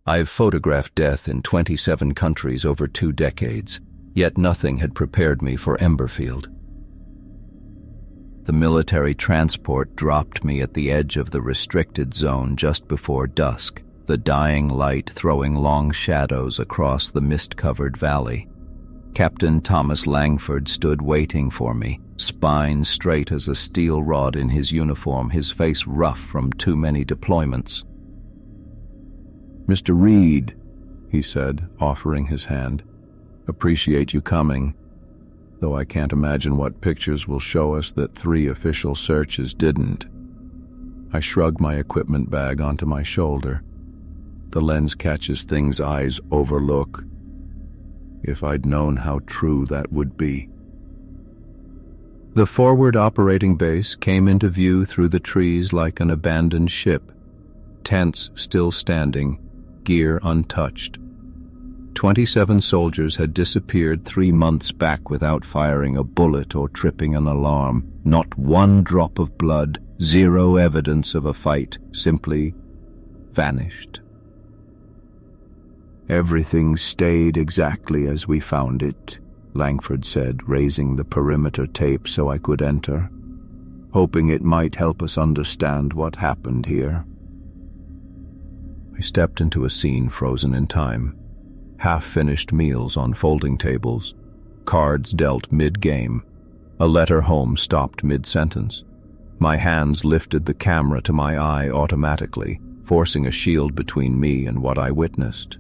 I've photographed death in 27 countries over 2 decades, yet nothing had prepared me for Emberfield. The military transport dropped me at the edge of the restricted zone just before dusk, the dying light throwing long shadows across the mist-covered valley. Captain Thomas Langford stood waiting for me, spine straight as a steel rod in his uniform, his face rough from too many deployments. "Mr. Reed," he said, offering his hand, "appreciate you coming, though I can't imagine what pictures will show us that 3 official searches didn't." I shrugged my equipment bag onto my shoulder. The lens catches things eyes overlook. If I'd known how true that would be. The forward operating base came into view through the trees like an abandoned ship, tents still standing, gear untouched. 27 soldiers had disappeared 3 months back without firing a bullet or tripping an alarm. Not one drop of blood, 0 evidence of a fight, simply vanished. "Everything stayed exactly as we found it," Langford said, raising the perimeter tape so I could enter, hoping it might help us understand what happened here. I stepped into a scene frozen in time. Half-finished meals on folding tables, cards dealt mid-game, a letter home stopped mid-sentence. My hands lifted the camera to my eye automatically, forcing a shield between me and what I witnessed.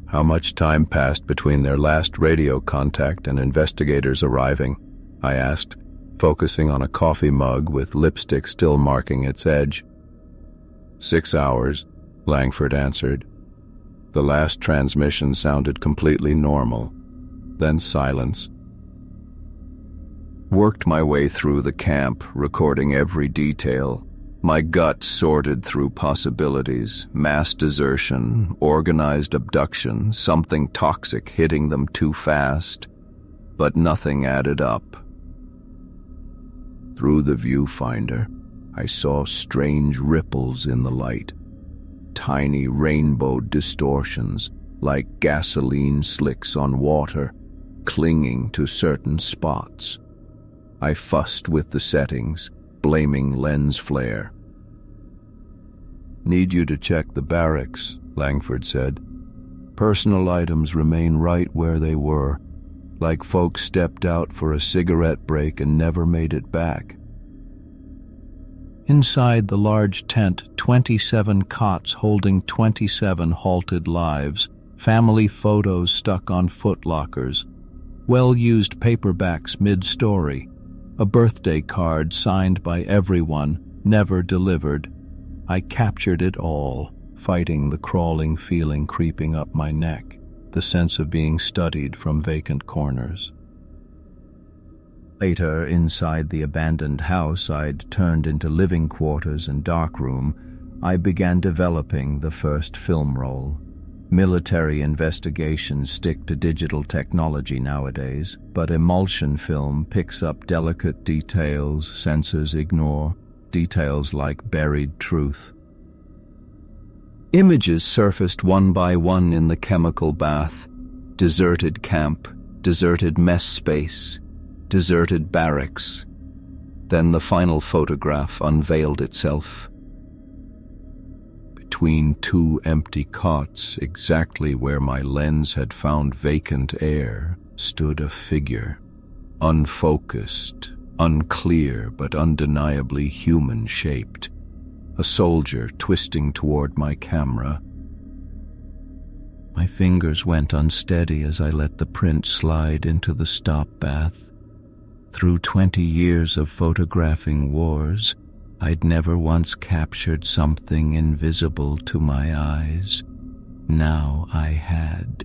"How much time passed between their last radio contact and investigators arriving?" I asked, focusing on a coffee mug with lipstick still marking its edge. 6 hours, Langford answered. The last transmission sounded completely normal, then silence. Worked my way through the camp, recording every detail. My gut sorted through possibilities: mass desertion, organized abduction, something toxic hitting them too fast. But nothing added up. Through the viewfinder, I saw strange ripples in the light. Tiny rainbow distortions, like gasoline slicks on water, clinging to certain spots. I fussed with the settings, blaming lens flare. "Need you to check the barracks," Langford said. "Personal items remain right where they were, like folks stepped out for a cigarette break and never made it back." Inside the large tent, 27 cots holding 27 halted lives, family photos stuck on footlockers, well-used paperbacks mid-story, a birthday card signed by everyone, never delivered. I captured it all, fighting the crawling feeling creeping up my neck, the sense of being studied from vacant corners. Later, inside the abandoned house I'd turned into living quarters and darkroom, I began developing the first film roll. Military investigations stick to digital technology nowadays, but emulsion film picks up delicate details sensors ignore, details like buried truth. Images surfaced one by one in the chemical bath: deserted camp, deserted mess space, deserted barracks. Then the final photograph unveiled itself. Between 2 empty cots, exactly where my lens had found vacant air, stood a figure, unfocused, unclear but undeniably human-shaped. A soldier twisting toward my camera. My fingers went unsteady as I let the print slide into the stop bath. Through 20 years of photographing wars, I'd never once captured something invisible to my eyes. Now I had.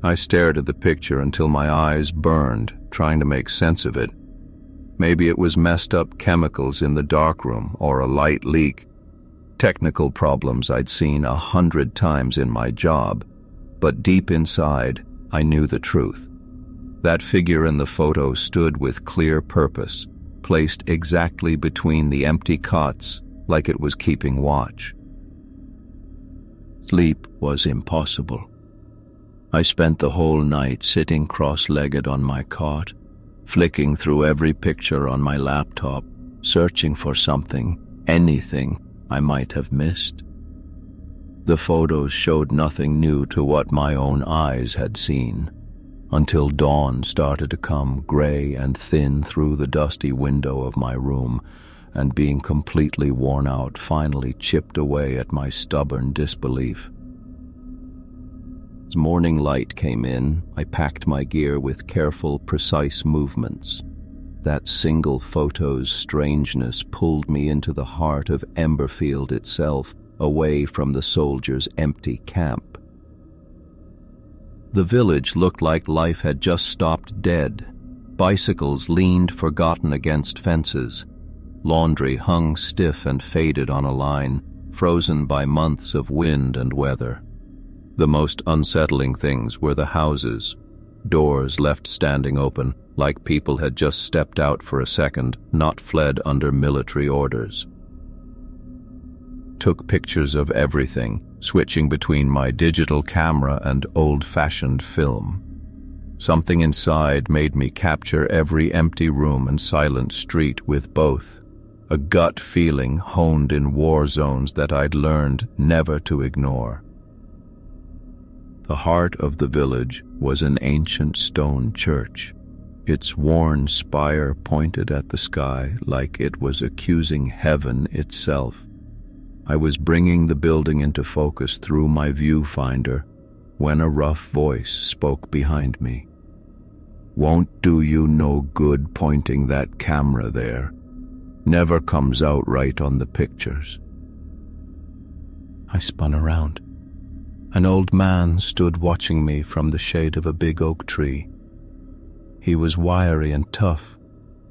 I stared at the picture until my eyes burned, trying to make sense of it. Maybe it was messed up chemicals in the darkroom or a light leak. Technical problems I'd seen 100 times in my job, but deep inside, I knew the truth. That figure in the photo stood with clear purpose, placed exactly between the empty cots, like it was keeping watch. Sleep was impossible. I spent the whole night sitting cross-legged on my cot, flicking through every picture on my laptop, searching for something, anything I might have missed. The photos showed nothing new to what my own eyes had seen, until dawn started to come gray and thin through the dusty window of my room, and being completely worn out finally chipped away at my stubborn disbelief. As morning light came in, I packed my gear with careful, precise movements. That single photo's strangeness pulled me into the heart of Emberfield itself, away from the soldiers' empty camp. The village looked like life had just stopped dead. Bicycles leaned forgotten against fences. Laundry hung stiff and faded on a line, frozen by months of wind and weather. The most unsettling things were the houses, doors left standing open, like people had just stepped out for a second, not fled under military orders. Took pictures of everything, switching between my digital camera and old-fashioned film. Something inside made me capture every empty room and silent street with both, a gut feeling honed in war zones that I'd learned never to ignore. The heart of the village was an ancient stone church. Its worn spire pointed at the sky like it was accusing heaven itself. I was bringing the building into focus through my viewfinder when a rough voice spoke behind me. "Won't do you no good pointing that camera there. Never comes out right on the pictures." I spun around. An old man stood watching me from the shade of a big oak tree. He was wiry and tough,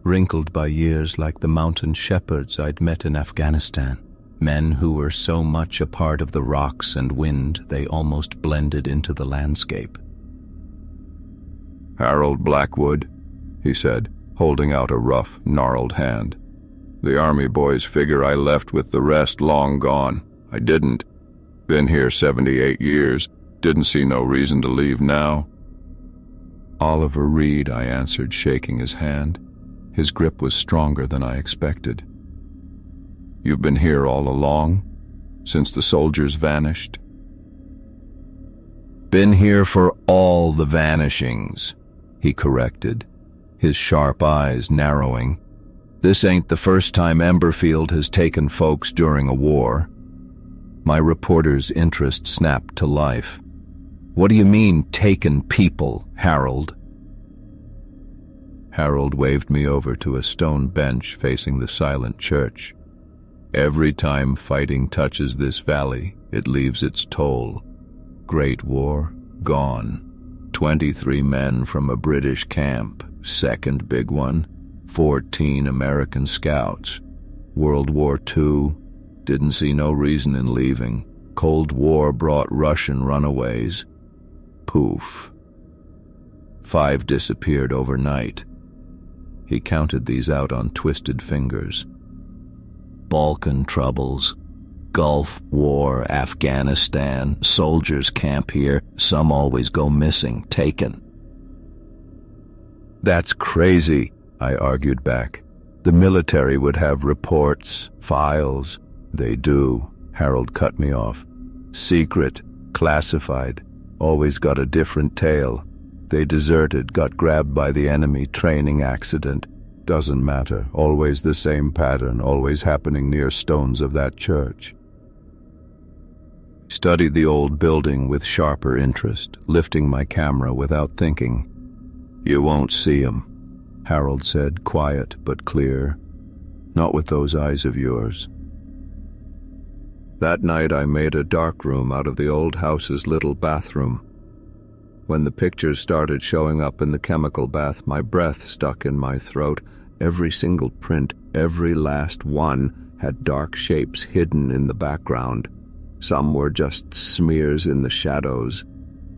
wrinkled by years like the mountain shepherds I'd met in Afghanistan, men who were so much a part of the rocks and wind they almost blended into the landscape. "Harold Blackwood," he said, holding out a rough, gnarled hand. "The army boys figure I left with the rest long gone. I didn't. Been here 78 years. Didn't see no reason to leave now." "Oliver Reed," I answered, shaking his hand. His grip was stronger than I expected. "You've been here all along? Since the soldiers vanished?" "Been here for all the vanishings," he corrected, his sharp eyes narrowing. "This ain't the first time Emberfield has taken folks during a war." My reporter's interest snapped to life. "What do you mean, taken people, Harold?" Harold waved me over to a stone bench facing the silent church. "Every time fighting touches this valley, it leaves its toll. Great War, gone. 23 men from a British camp, second big one. 14 American scouts. World War II, didn't see no reason in leaving. Cold War brought Russian runaways. Poof. 5 disappeared overnight." He counted these out on twisted fingers. "Balkan troubles, Gulf War, Afghanistan, soldiers camp here, some always go missing, taken." "That's crazy," I argued back. "The military would have reports, files." "They do," Harold cut me off. "Secret, classified, always got a different tale. They deserted, got grabbed by the enemy, training accident. Doesn't matter, always the same pattern, always happening near stones of that church." Studied the old building with sharper interest, lifting my camera without thinking. "You won't see 'em," Harold said, quiet but clear. "Not with those eyes of yours." That night I made a darkroom out of the old house's little bathroom. When the pictures started showing up in the chemical bath, my breath stuck in my throat. Every single print, every last one, had dark shapes hidden in the background. Some were just smears in the shadows.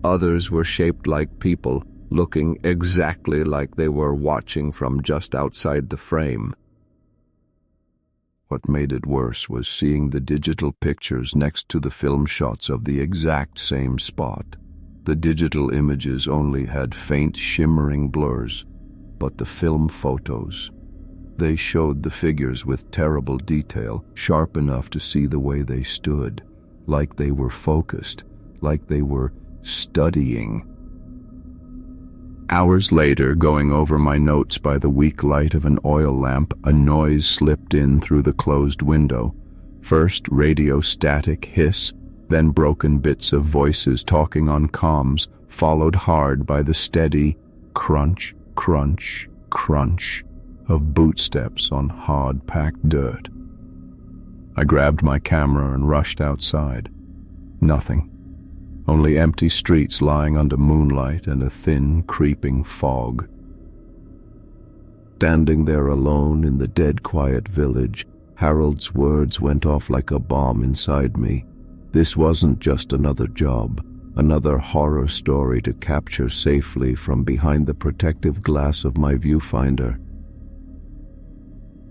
Others were shaped like people, looking exactly like they were watching from just outside the frame. What made it worse was seeing the digital pictures next to the film shots of the exact same spot. The digital images only had faint shimmering blurs, but the film photos, they showed the figures with terrible detail, sharp enough to see the way they stood, like they were focused, like they were studying. Hours later, going over my notes by the weak light of an oil lamp, a noise slipped in through the closed window. First, radio static hiss, then broken bits of voices talking on comms, followed hard by the steady crunch, crunch, crunch of bootsteps on hard-packed dirt. I grabbed my camera and rushed outside. Nothing. Only empty streets lying under moonlight and a thin, creeping fog. Standing there alone in the dead quiet village, Harold's words went off like a bomb inside me. This wasn't just another job, another horror story to capture safely from behind the protective glass of my viewfinder.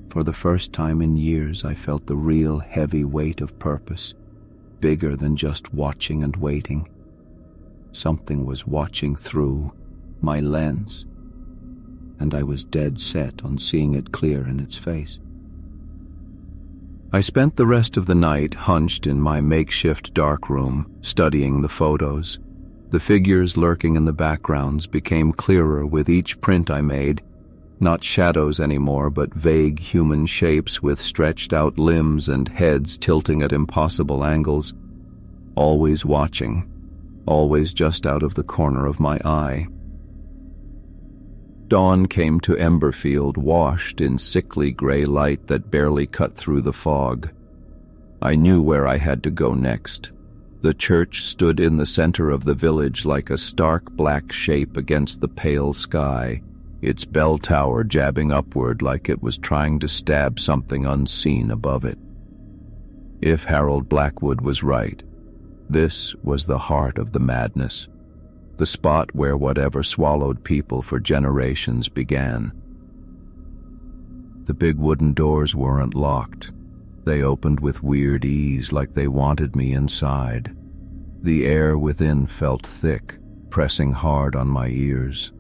For the first time in years, I felt the real heavy weight of purpose, bigger than just watching and waiting. Something was watching through my lens, and I was dead set on seeing it clear in its face. I spent the rest of the night hunched in my makeshift dark room, studying the photos. The figures lurking in the backgrounds became clearer with each print I made, not shadows anymore, but vague human shapes with stretched-out limbs and heads tilting at impossible angles, always watching, always just out of the corner of my eye. Dawn came to Emberfield, washed in sickly gray light that barely cut through the fog. I knew where I had to go next. The church stood in the center of the village like a stark black shape against the pale sky, its bell tower jabbing upward like it was trying to stab something unseen above it. If Harold Blackwood was right, this was the heart of the madness, the spot where whatever swallowed people for generations began. The big wooden doors weren't locked. They opened with weird ease, like they wanted me inside. The air within felt thick, pressing hard on my ears.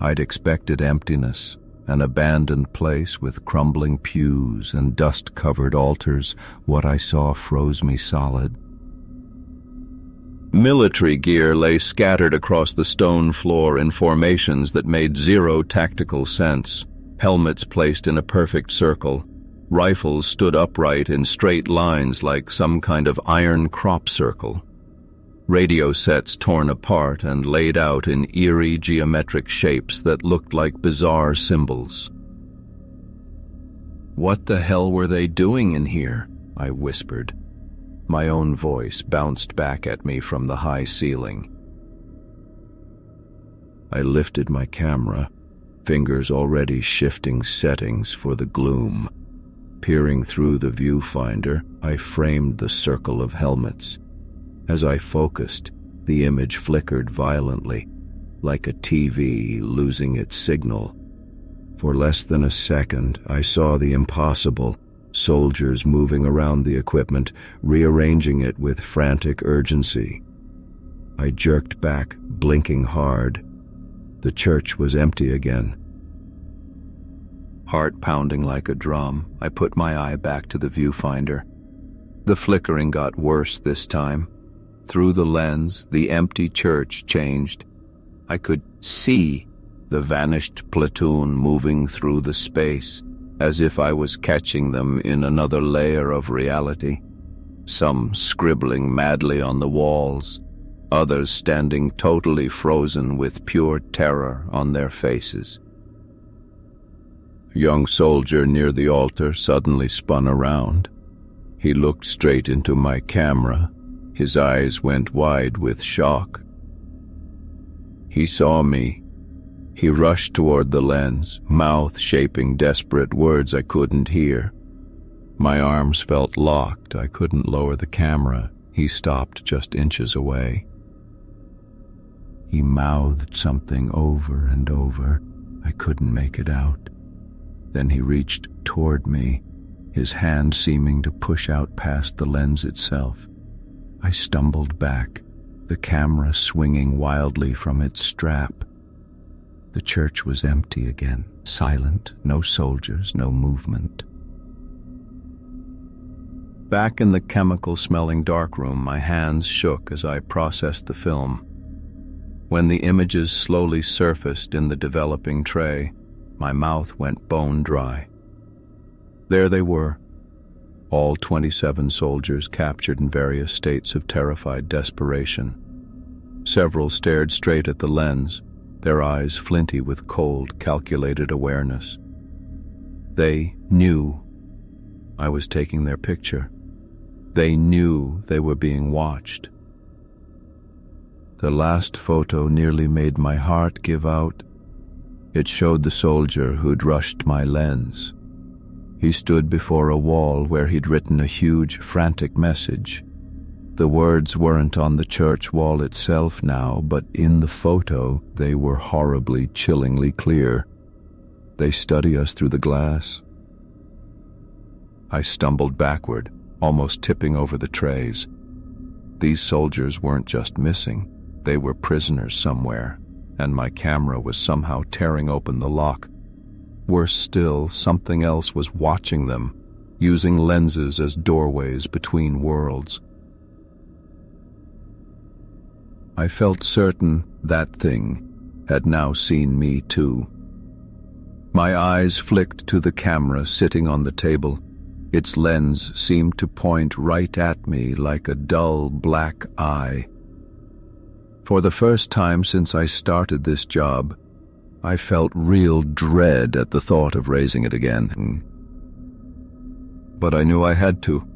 I'd expected emptiness, an abandoned place with crumbling pews and dust-covered altars. What I saw froze me solid. Military gear lay scattered across the stone floor in formations that made zero tactical sense. Helmets placed in a perfect circle. Rifles stood upright in straight lines like some kind of iron crop circle. Radio sets torn apart and laid out in eerie geometric shapes that looked like bizarre symbols. "What the hell were they doing in here?" I whispered. My own voice bounced back at me from the high ceiling. I lifted my camera, fingers already shifting settings for the gloom. Peering through the viewfinder, I framed the circle of helmets. As I focused, the image flickered violently, like a TV losing its signal. For less than a second, I saw the impossible, soldiers moving around the equipment, rearranging it with frantic urgency. I jerked back, blinking hard. The church was empty again. Heart pounding like a drum, I put my eye back to the viewfinder. The flickering got worse this time. Through the lens, the empty church changed. I could see the vanished platoon moving through the space, as if I was catching them in another layer of reality. Some scribbling madly on the walls, others standing totally frozen with pure terror on their faces. A young soldier near the altar suddenly spun around. He looked straight into my camera. His eyes went wide with shock. He saw me. He rushed toward the lens, mouth shaping desperate words I couldn't hear. My arms felt locked. I couldn't lower the camera. He stopped just inches away. He mouthed something over and over. I couldn't make it out. Then he reached toward me, his hand seeming to push out past the lens itself. I stumbled back, the camera swinging wildly from its strap. The church was empty again, silent, no soldiers, no movement. Back in the chemical-smelling darkroom, my hands shook as I processed the film. When the images slowly surfaced in the developing tray, my mouth went bone dry. There they were, all 27 soldiers captured in various states of terrified desperation. Several stared straight at the lens, their eyes flinty with cold, calculated awareness. They knew I was taking their picture. They knew they were being watched. The last photo nearly made my heart give out. It showed the soldier who'd rushed my lens. He stood before a wall where he'd written a huge, frantic message. The words weren't on the church wall itself now, but in the photo they were horribly, chillingly clear. They study us through the glass. I stumbled backward, almost tipping over the trays. These soldiers weren't just missing, they were prisoners somewhere, and my camera was somehow tearing open the lock. Worse still, something else was watching them, using lenses as doorways between worlds. I felt certain that thing had now seen me too. My eyes flicked to the camera sitting on the table. Its lens seemed to point right at me like a dull black eye. For the first time since I started this job, I felt real dread at the thought of raising it again. But I knew I had to.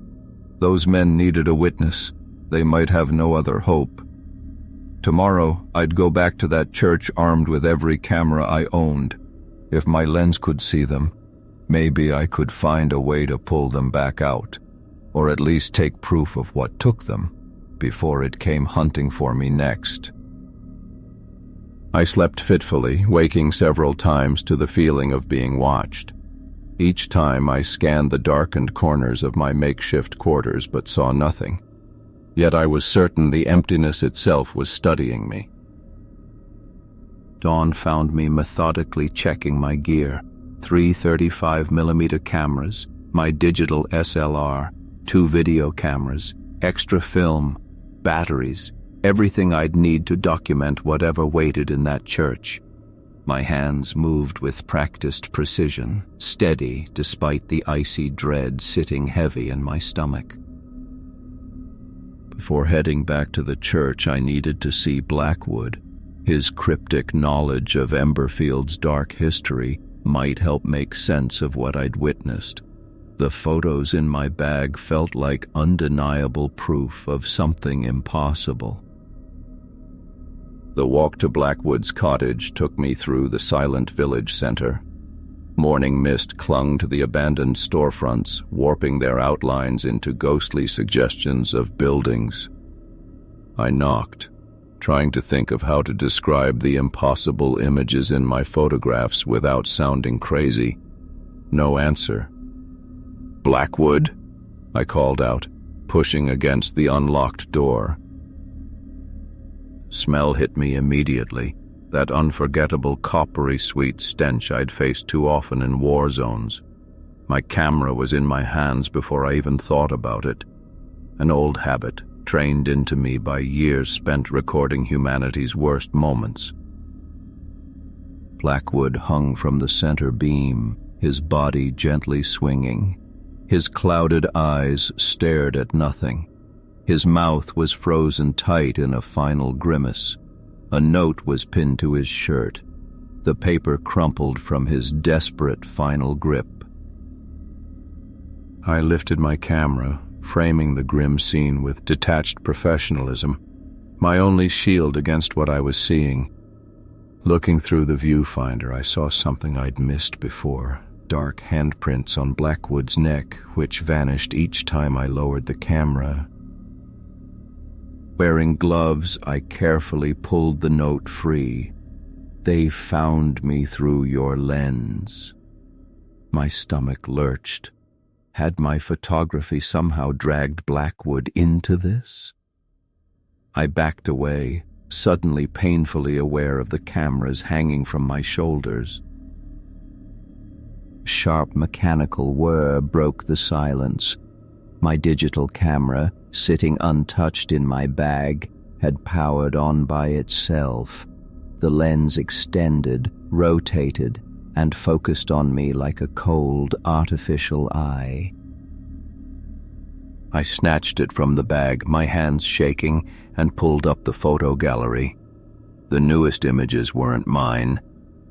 Those men needed a witness. They might have no other hope. Tomorrow, I'd go back to that church armed with every camera I owned. If my lens could see them, maybe I could find a way to pull them back out, or at least take proof of what took them, before it came hunting for me next. I slept fitfully, waking several times to the feeling of being watched. Each time I scanned the darkened corners of my makeshift quarters but saw nothing. Yet I was certain the emptiness itself was studying me. Dawn found me methodically checking my gear, 3 35mm cameras, my digital SLR, 2 video cameras, extra film, batteries, everything I'd need to document whatever waited in that church. My hands moved with practiced precision, steady despite the icy dread sitting heavy in my stomach. Before heading back to the church, I needed to see Blackwood. His cryptic knowledge of Emberfield's dark history might help make sense of what I'd witnessed. The photos in my bag felt like undeniable proof of something impossible. The walk to Blackwood's cottage took me through the silent village center. Morning mist clung to the abandoned storefronts, warping their outlines into ghostly suggestions of buildings. I knocked, trying to think of how to describe the impossible images in my photographs without sounding crazy. No answer. "Blackwood?" I called out, pushing against the unlocked door. Smell hit me immediately, that unforgettable coppery sweet stench I'd faced too often in war zones. My camera was in my hands before I even thought about it. An old habit, trained into me by years spent recording humanity's worst moments. Blackwood hung from the center beam, his body gently swinging. His clouded eyes stared at nothing. His mouth was frozen tight in a final grimace. A note was pinned to his shirt. The paper crumpled from his desperate final grip. I lifted my camera, framing the grim scene with detached professionalism, my only shield against what I was seeing. Looking through the viewfinder, I saw something I'd missed before. Dark handprints on Blackwood's neck, which vanished each time I lowered the camera. Wearing gloves, I carefully pulled the note free. "They found me through your lens." My stomach lurched. Had my photography somehow dragged Blackwood into this? I backed away, suddenly painfully aware of the cameras hanging from my shoulders. Sharp mechanical whir broke the silence. My digital camera, sitting untouched in my bag, had powered on by itself. The lens extended, rotated, and focused on me like a cold, artificial eye. I snatched it from the bag, my hands shaking, and pulled up the photo gallery. The newest images weren't mine.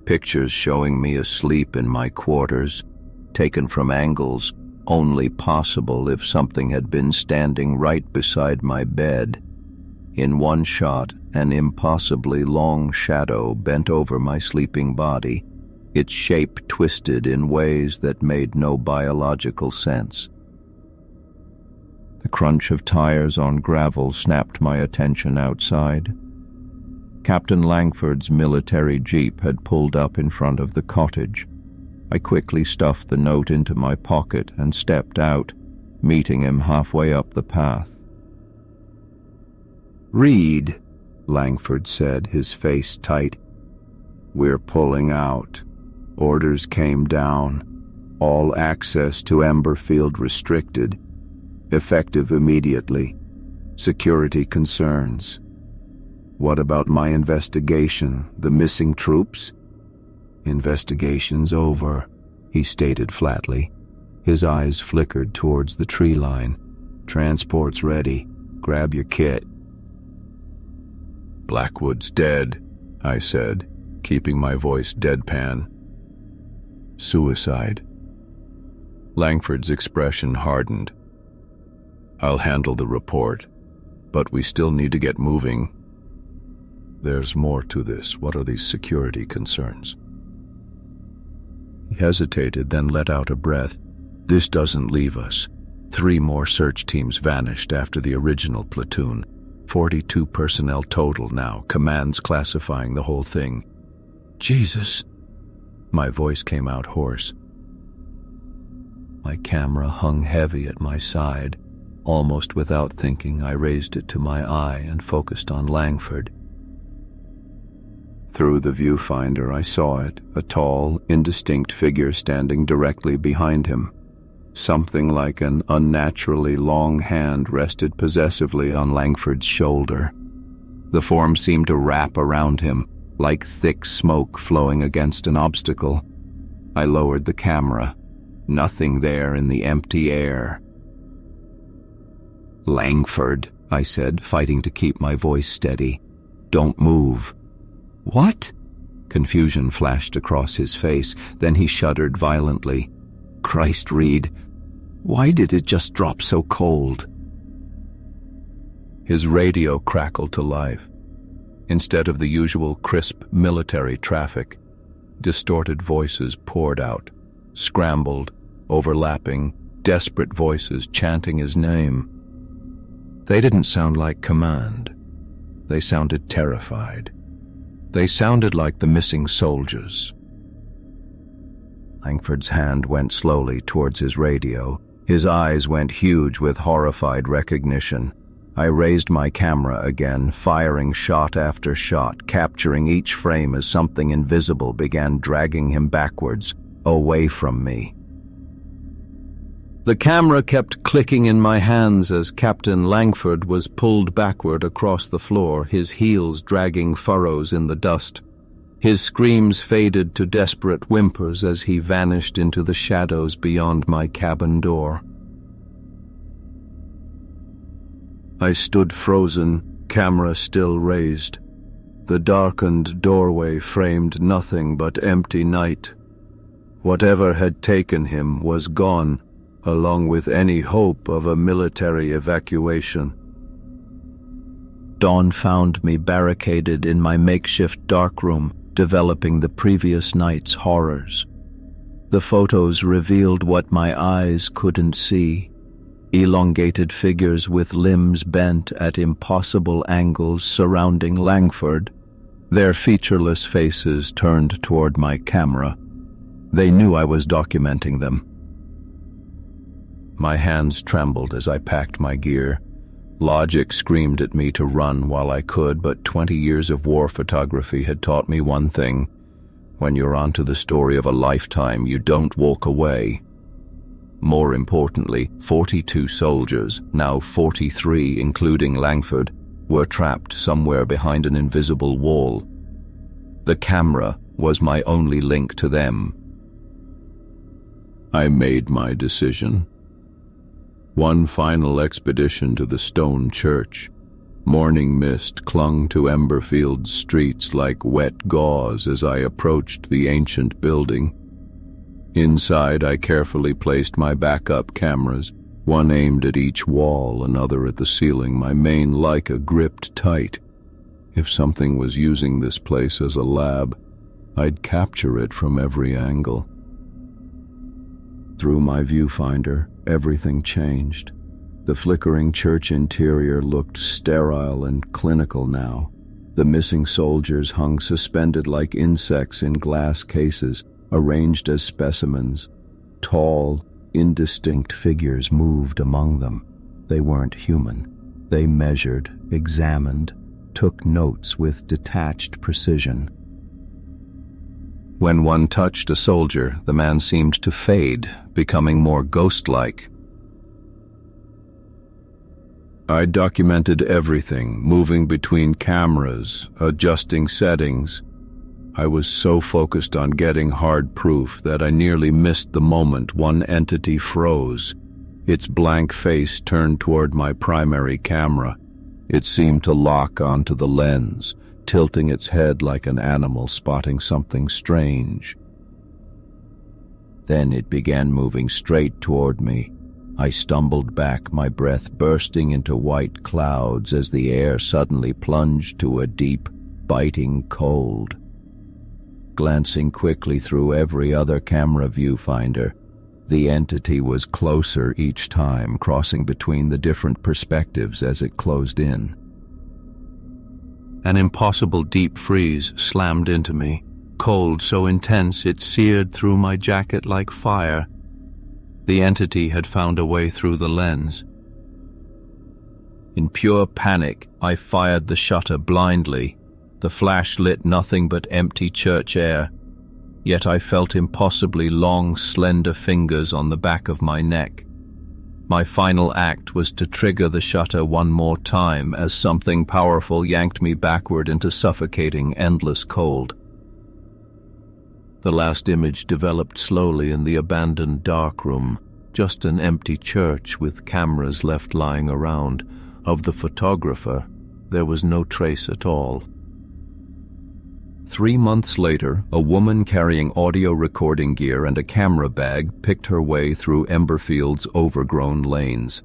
Pictures showing me asleep in my quarters, taken from angles only possible if something had been standing right beside my bed. In one shot, an impossibly long shadow bent over my sleeping body, its shape twisted in ways that made no biological sense. The crunch of tires on gravel snapped my attention outside. Captain Langford's military jeep had pulled up in front of the cottage. I quickly stuffed the note into my pocket and stepped out, meeting him halfway up the path. "Reed," Langford said, his face tight. "We're pulling out. Orders came down. All access to Emberfield restricted. Effective immediately. Security concerns. What about my investigation? The missing troops?" "Investigation's over," he stated flatly. His eyes flickered towards the tree line. "Transport's ready. Grab your kit." "Blackwood's dead," I said, keeping my voice deadpan. "Suicide." Langford's expression hardened. "I'll handle the report, but we still need to get moving." "There's more to this. What are these security concerns?" He hesitated, then let out a breath. "This doesn't leave us. 3 more search teams vanished after the original platoon. 42 personnel total now, command's classifying the whole thing." "Jesus." My voice came out hoarse. My camera hung heavy at my side. Almost without thinking, I raised it to my eye and focused on Langford. Through the viewfinder I saw it, a tall, indistinct figure standing directly behind him. Something like an unnaturally long hand rested possessively on Langford's shoulder. The form seemed to wrap around him, like thick smoke flowing against an obstacle. I lowered the camera. Nothing there in the empty air. "Langford," I said, fighting to keep my voice steady. "Don't move." "What?" Confusion flashed across his face, then he shuddered violently. "Christ, Reed, why did it just drop so cold?" His radio crackled to life. Instead of the usual crisp military traffic, distorted voices poured out, scrambled, overlapping, desperate voices chanting his name. They didn't sound like command. They sounded terrified. They sounded like the missing soldiers. Langford's hand went slowly towards his radio. His eyes went huge with horrified recognition. I raised my camera again, firing shot after shot, capturing each frame as something invisible began dragging him backwards, away from me. The camera kept clicking in my hands as Captain Langford was pulled backward across the floor, his heels dragging furrows in the dust. His screams faded to desperate whimpers as he vanished into the shadows beyond my cabin door. I stood frozen, camera still raised. The darkened doorway framed nothing but empty night. Whatever had taken him was gone, along with any hope of a military evacuation. Dawn found me barricaded in my makeshift darkroom, developing the previous night's horrors. The photos revealed what my eyes couldn't see. Elongated figures with limbs bent at impossible angles surrounding Langford, their featureless faces turned toward my camera. They knew I was documenting them. My hands trembled as I packed my gear. Logic screamed at me to run while I could, but 20 years of war photography had taught me one thing. When you're onto the story of a lifetime, you don't walk away. More importantly, 42 soldiers, now 43 including Langford, were trapped somewhere behind an invisible wall. The camera was my only link to them. I made my decision. One final expedition to the stone church. Morning mist clung to Emberfield's streets like wet gauze as I approached the ancient building. Inside, I carefully placed my backup cameras, one aimed at each wall, another at the ceiling, my main Leica gripped tight. If something was using this place as a lab, I'd capture it from every angle. Through my viewfinder, everything changed. The flickering church interior looked sterile and clinical now. The missing soldiers hung suspended like insects in glass cases, arranged as specimens. Tall, indistinct figures moved among them. They weren't human. They measured, examined, took notes with detached precision. When one touched a soldier, the man seemed to fade, becoming more ghost-like. I documented everything, moving between cameras, adjusting settings. I was so focused on getting hard proof that I nearly missed the moment one entity froze. Its blank face turned toward my primary camera. It seemed to lock onto the lens, tilting its head like an animal spotting something strange. Then it began moving straight toward me. I stumbled back, my breath bursting into white clouds as the air suddenly plunged to a deep, biting cold. Glancing quickly through every other camera viewfinder, the entity was closer each time, crossing between the different perspectives as it closed in. An impossible deep freeze slammed into me, cold so intense it seared through my jacket like fire. The entity had found a way through the lens. In pure panic, I fired the shutter blindly. The flash lit nothing but empty church air, yet I felt impossibly long, slender fingers on the back of my neck. My final act was to trigger the shutter one more time as something powerful yanked me backward into suffocating, endless cold. The last image developed slowly in the abandoned darkroom, just an empty church with cameras left lying around. Of the photographer, there was no trace at all. 3 months later, a woman carrying audio recording gear and a camera bag picked her way through Emberfield's overgrown lanes.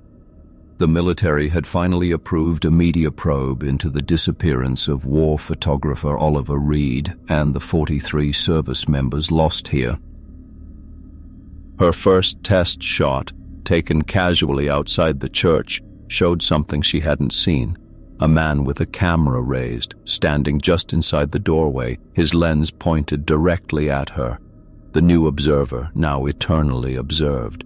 The military had finally approved a media probe into the disappearance of war photographer Oliver Reed and the 43 service members lost here. Her first test shot, taken casually outside the church, showed something she hadn't seen. A man with a camera raised, standing just inside the doorway, his lens pointed directly at her. The new observer now eternally observed.